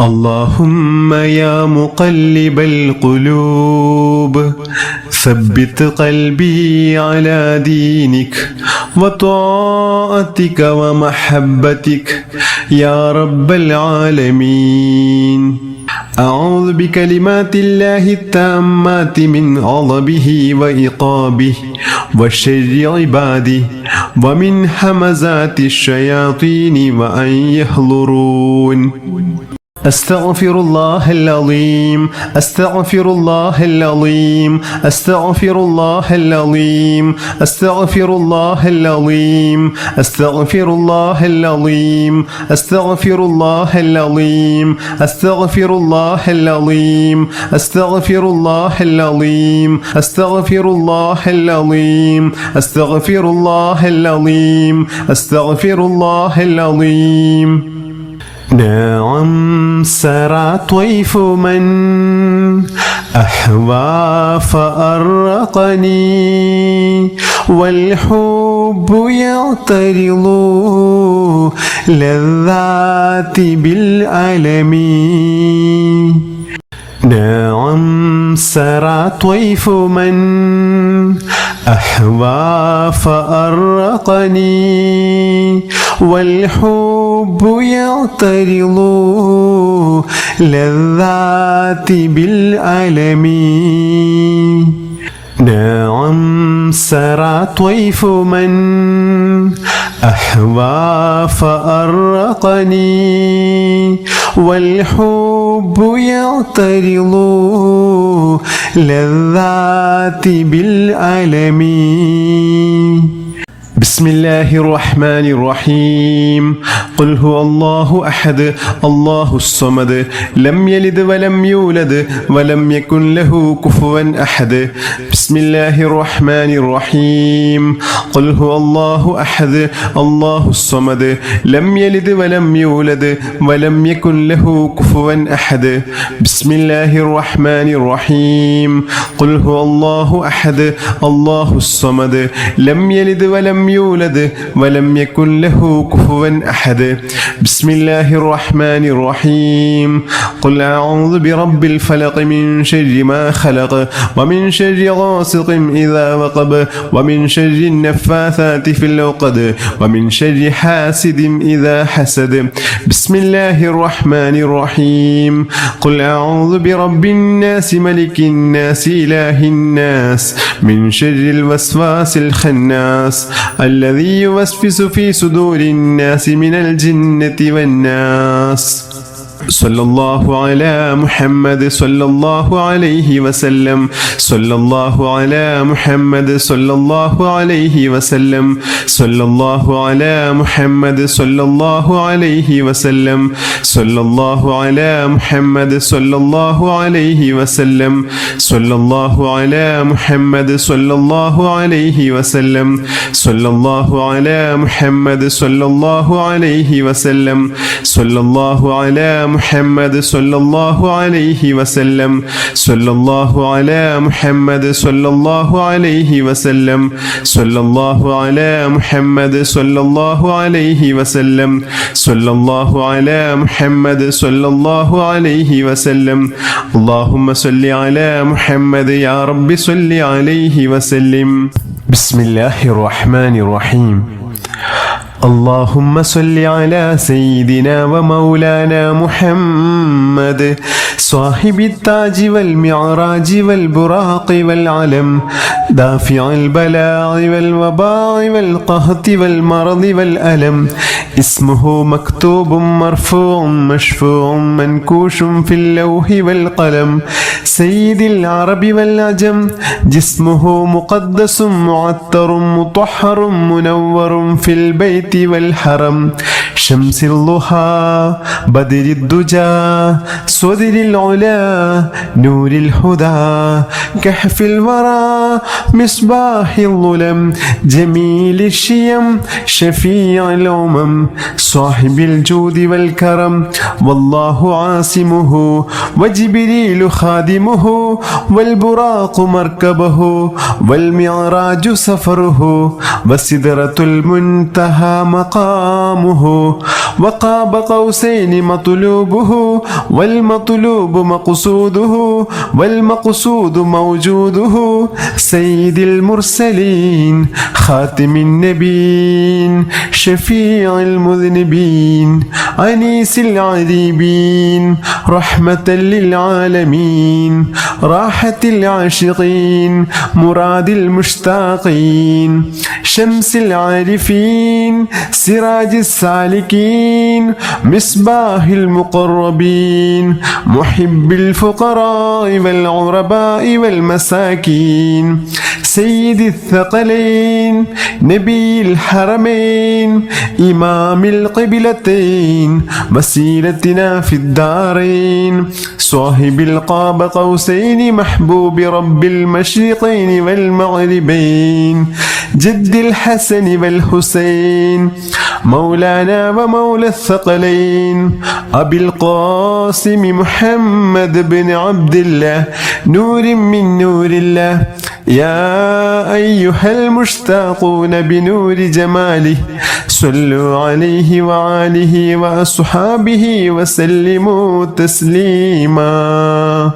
اللهم يا مقلب القلوب ثبت قلبي على دينك وطاعتك ومحبتك يا رب العالمين. أعوذ بكلمات الله التامات من غضبه وعقابه وشر عباده ومن همزات الشياطين وأن يحضرون. أستغفر الله العظيم أستغفر الله العظيم أستغفر الله العظيم أستغفر الله العظيم أستغفر الله العظيم أستغفر الله العظيم أستغفر الله العظيم أستغفر الله العظيم أستغفر الله العظيم أستغفر الله العظيم أستغفر الله العظيم. نعم سرى طيف من أحوى فأرقني والحب يعترض لذات بالألم. نعم سرى طيف من أحوى فأرقني والحب يعترض لذات بالألم. نعم سرى طيف من أحوى فأرقني والحب يعترض لذات بالألم. بسم الله الرحمن الرحيم. قل هو الله أحد الله الصمد لم يلد ولم يولد ولم يكن له كفوا أحد. بسم الله الرحمن الرحيم. قل هو الله أحد الله الصمد لم يلد ولم يولد ولم يكن له كفوا أحد. بسم الله الرحمن الرحيم. قل هو الله أحد الله الصمد لم يلد ولم يولد ولم يكن له كفوا أحد. بسم الله الرحمن الرحيم. قل أعوذ برب الفلق من شر ما خلق ومن شر غاسق إذا وقب ومن شر النفاثات في العقد ومن شر حاسد إذا حسد. بسم الله الرحمن الرحيم. قل أعوذ برب الناس ملك الناس إله الناس من شر الوسواس الخناس الذي يوسوس في صدور الناس من الجنة والناس. صلى الله على محمد صلى الله عليه وسلم. صلى الله على محمد صلى الله عليه وسلم. صلى الله على محمد صلى الله عليه وسلم. صلى الله على محمد صلى الله عليه وسلم. صلى الله على محمد صلى الله عليه وسلم. صلى الله على محمد صلى الله عليه وسلم. صلى الله على محمد صلى الله عليه وسلم. صلى الله على محمد صلى الله عليه وسلم. صلى الله على محمد صلى الله عليه وسلم. صلى الله على محمد صلى الله عليه وسلم. اللهم صل على محمد يا رب صل عليه وسلم. بسم الله الرحمن الرحيم. اللهم صل على سيدنا ومولانا محمد صاحب التاج والمعراج والبراق والعلم دافع البلاء والوباء والقهط والمرض والألم. اسمه مكتوب مرفوع مشفوع منكوش في اللوح والقلم. سيد العرب والعجم جسمه مقدس معطر مطهر منور في البيت والحرم. شمس الضحى بدر الدجى صدر العلا نور الهدى كهف الورى مصباح الظلم جميل الشيم شفيع الأمم صاحب الجود والكرم. والله عاصمه وجبريل خادمه والبراق مركبه والمعراج سفره وسدرة المنتهى مقامه وقاب قوسين مطلوبه والمطلوب مقصوده والمقصود موجوده سيد المرسلين خاتم النبيين شفيع المذنبين أنيس العذيبين رحمة للعالمين راحة العاشقين مراد المشتاقين شمس العارفين سراج السالكين مصباح المقربين محب الفقراء والعرباء والمساكين سيد الثقلين نبي الحرمين إمام القبلتين وسيلتنا في الدارين صاحب القاب قوسين محبوب رب المشرقين والمغربين جد الحسن والحسين مولانا ومولى الثقلين أبي القاسم محمد بن عبد الله نور من نور الله يا أيها المشتاقون بنور جماله صلوا عليه وآله وأصحابه وسلموا تسليما.